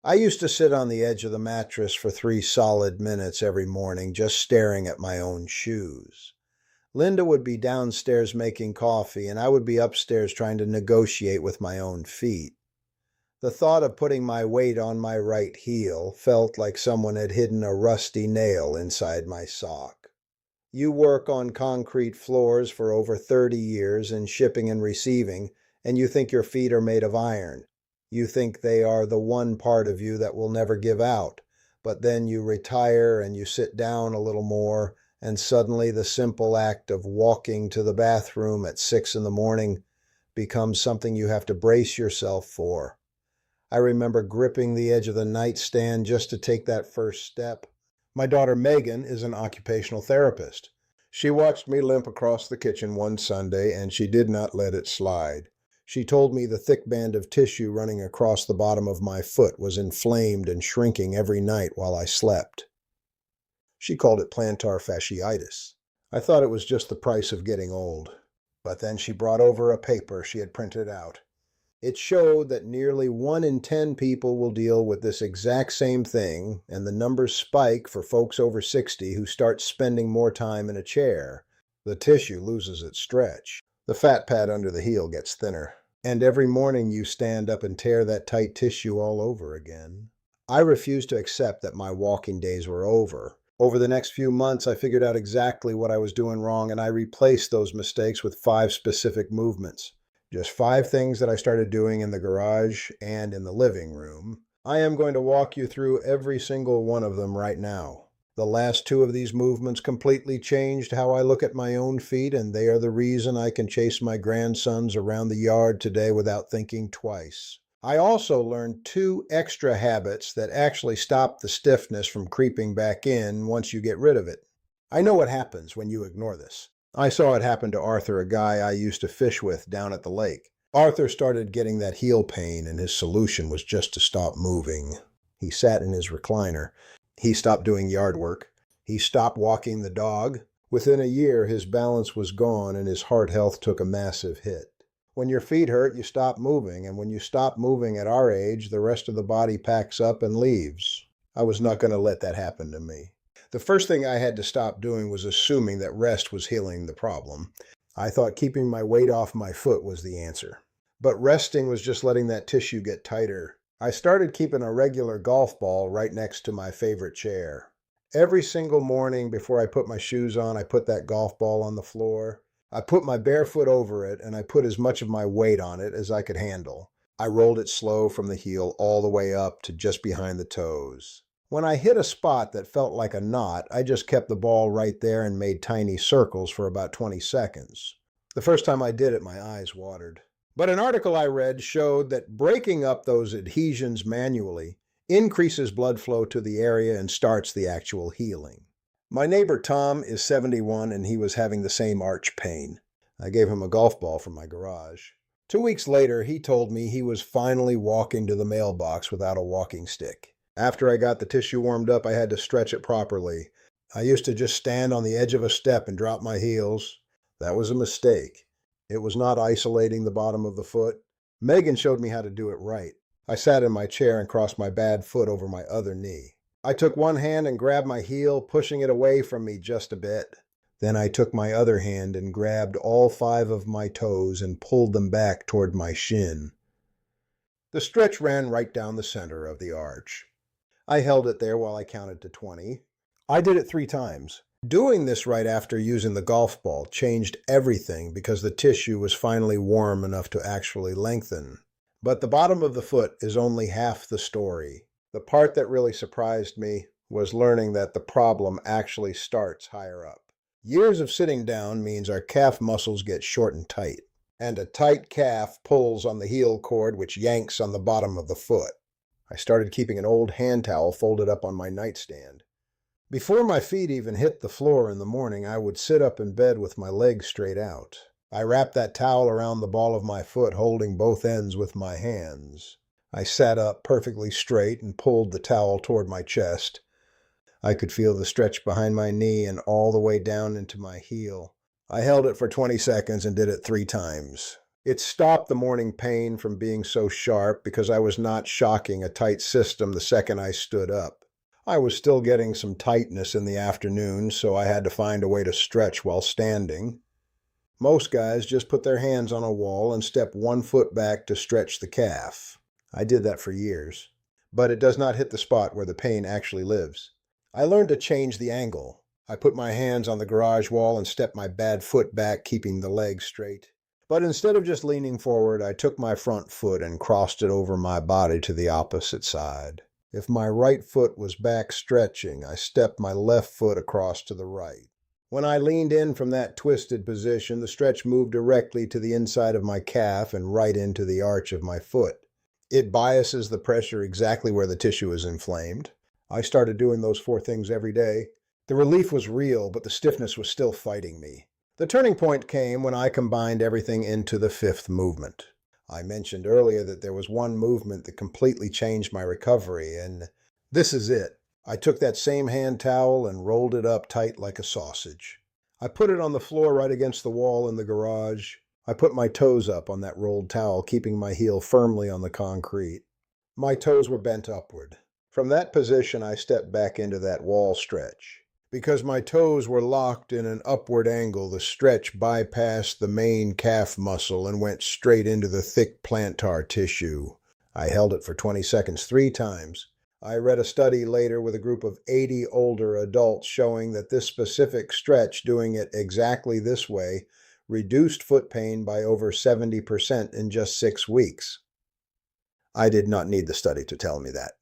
I used to sit on the edge of the mattress for 3 solid minutes every morning just staring at my own shoes. Linda would be downstairs making coffee, and I would be upstairs trying to negotiate with my own feet. The thought of putting my weight on my right heel felt like someone had hidden a rusty nail inside my sock. You work on concrete floors for over 30 years in shipping and receiving, and you think your feet are made of iron. You think they are the one part of you that will never give out. But then you retire and you sit down a little more, and suddenly the simple act of walking to the bathroom at 6 in the morning becomes something you have to brace yourself for. I remember gripping the edge of the nightstand just to take that first step. My daughter Megan is an occupational therapist. She watched me limp across the kitchen one Sunday, and she did not let it slide. She told me the thick band of tissue running across the bottom of my foot was inflamed and shrinking every night while I slept. She called it plantar fasciitis. I thought it was just the price of getting old. But then she brought over a paper she had printed out. It showed that nearly 1 in 10 people will deal with this exact same thing, and the numbers spike for folks over 60 who start spending more time in a chair. The tissue loses its stretch. The fat pad under the heel gets thinner. And every morning you stand up and tear that tight tissue all over again. I refused to accept that my walking days were over. Over the next few months, I figured out exactly what I was doing wrong, and I replaced those mistakes with 5 specific movements. Just 5 things that I started doing in the garage and in the living room. I am going to walk you through every single one of them right now. The last 2 of these movements completely changed how I look at my own feet, and they are the reason I can chase my grandsons around the yard today without thinking twice. I also learned 2 extra habits that actually stop the stiffness from creeping back in once you get rid of it. I know what happens when you ignore this. I saw it happen to Arthur, a guy I used to fish with down at the lake. Arthur started getting that heel pain, and his solution was just to stop moving. He sat in his recliner. He stopped doing yard work. He stopped walking the dog. Within a year, his balance was gone, and his heart health took a massive hit. When your feet hurt, you stop moving, and when you stop moving at our age, the rest of the body packs up and leaves. I was not going to let that happen to me. The first thing I had to stop doing was assuming that rest was healing the problem. I thought keeping my weight off my foot was the answer. But resting was just letting that tissue get tighter. I started keeping a regular golf ball right next to my favorite chair. Every single morning before I put my shoes on, I put that golf ball on the floor. I put my bare foot over it, and I put as much of my weight on it as I could handle. I rolled it slow from the heel all the way up to just behind the toes. When I hit a spot that felt like a knot, I just kept the ball right there and made tiny circles for about 20 seconds. The first time I did it, my eyes watered. But an article I read showed that breaking up those adhesions manually increases blood flow to the area and starts the actual healing. My neighbor Tom is 71, and he was having the same arch pain. I gave him a golf ball from my garage. 2 weeks later, he told me he was finally walking to the mailbox without a walking stick. After I got the tissue warmed up, I had to stretch it properly. I used to just stand on the edge of a step and drop my heels. That was a mistake. It was not isolating the bottom of the foot. Megan showed me how to do it right. I sat in my chair and crossed my bad foot over my other knee. I took one hand and grabbed my heel, pushing it away from me just a bit. Then I took my other hand and grabbed all 5 of my toes and pulled them back toward my shin. The stretch ran right down the center of the arch. I held it there while I counted to 20. I did it 3 times. Doing this right after using the golf ball changed everything because the tissue was finally warm enough to actually lengthen. But the bottom of the foot is only half the story. The part that really surprised me was learning that the problem actually starts higher up. Years of sitting down means our calf muscles get short and tight, and a tight calf pulls on the heel cord, which yanks on the bottom of the foot. I started keeping an old hand towel folded up on my nightstand. Before my feet even hit the floor in the morning, I would sit up in bed with my legs straight out. I wrapped that towel around the ball of my foot, holding both ends with my hands. I sat up perfectly straight and pulled the towel toward my chest. I could feel the stretch behind my knee and all the way down into my heel. I held it for 20 seconds and did it 3 times. It stopped the morning pain from being so sharp because I was not shocking a tight system the second I stood up. I was still getting some tightness in the afternoon, so I had to find a way to stretch while standing. Most guys just put their hands on a wall and step one foot back to stretch the calf. I did that for years, but it does not hit the spot where the pain actually lives. I learned to change the angle. I put my hands on the garage wall and stepped my bad foot back, keeping the leg straight. But instead of just leaning forward, I took my front foot and crossed it over my body to the opposite side. If my right foot was back stretching, I stepped my left foot across to the right. When I leaned in from that twisted position, the stretch moved directly to the inside of my calf and right into the arch of my foot. It biases the pressure exactly where the tissue is inflamed. I started doing those 4 things every day. The relief was real, but the stiffness was still fighting me. The turning point came when I combined everything into the 5th movement. I mentioned earlier that there was one movement that completely changed my recovery, and this is it. I took that same hand towel and rolled it up tight like a sausage. I put it on the floor right against the wall in the garage. I put my toes up on that rolled towel, keeping my heel firmly on the concrete. My toes were bent upward. From that position, I stepped back into that wall stretch. Because my toes were locked in an upward angle, the stretch bypassed the main calf muscle and went straight into the thick plantar tissue. I held it for 20 seconds 3 times. I read a study later with a group of 80 older adults showing that this specific stretch, doing it exactly this way, reduced foot pain by over 70% in just 6 weeks. I did not need the study to tell me that.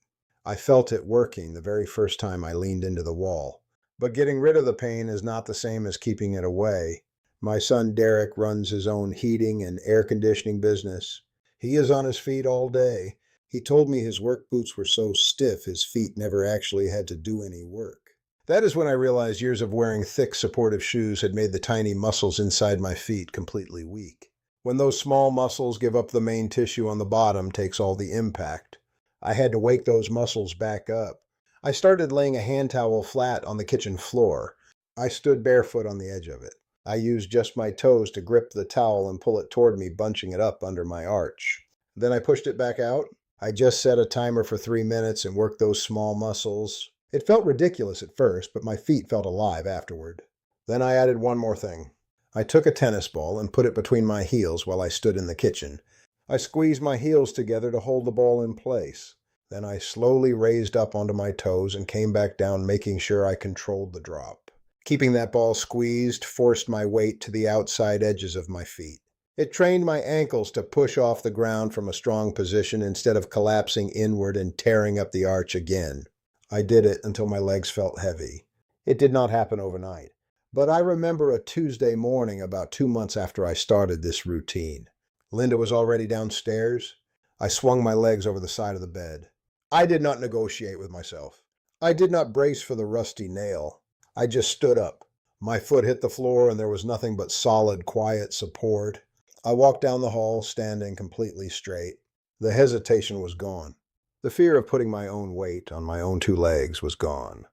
I felt it working the very first time I leaned into the wall. But getting rid of the pain is not the same as keeping it away. My son Derek runs his own heating and air conditioning business. He is on his feet all day. He told me his work boots were so stiff his feet never actually had to do any work. That is when I realized years of wearing thick, supportive shoes had made the tiny muscles inside my feet completely weak. When those small muscles give up, the main tissue on the bottom takes all the impact. I had to wake those muscles back up. I started laying a hand towel flat on the kitchen floor. I stood barefoot on the edge of it. I used just my toes to grip the towel and pull it toward me, bunching it up under my arch. Then I pushed it back out. I just set a timer for 3 minutes and worked those small muscles. It felt ridiculous at first, but my feet felt alive afterward. Then I added one more thing. I took a tennis ball and put it between my heels while I stood in the kitchen. I squeezed my heels together to hold the ball in place. Then I slowly raised up onto my toes and came back down, making sure I controlled the drop. Keeping that ball squeezed forced my weight to the outside edges of my feet. It trained my ankles to push off the ground from a strong position instead of collapsing inward and tearing up the arch again. I did it until my legs felt heavy. It did not happen overnight, but I remember a Tuesday morning about 2 months after I started this routine. Linda was already downstairs. I swung my legs over the side of the bed. I did not negotiate with myself. I did not brace for the rusty nail. I just stood up. My foot hit the floor and there was nothing but solid, quiet support. I walked down the hall, standing completely straight. The hesitation was gone. The fear of putting my own weight on my own 2 legs was gone.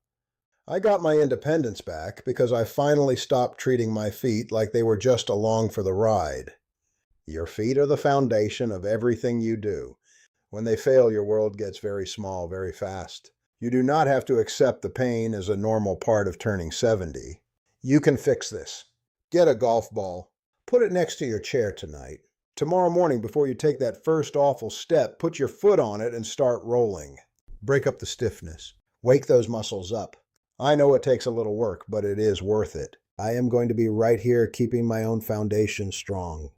I got my independence back because I finally stopped treating my feet like they were just along for the ride. Your feet are the foundation of everything you do. When they fail, your world gets very small very fast. You do not have to accept the pain as a normal part of turning 70. You can fix this. Get a golf ball. Put it next to your chair tonight. Tomorrow morning, before you take that first awful step, put your foot on it and start rolling. Break up the stiffness. Wake those muscles up. I know it takes a little work, but it is worth it. I am going to be right here keeping my own foundation strong.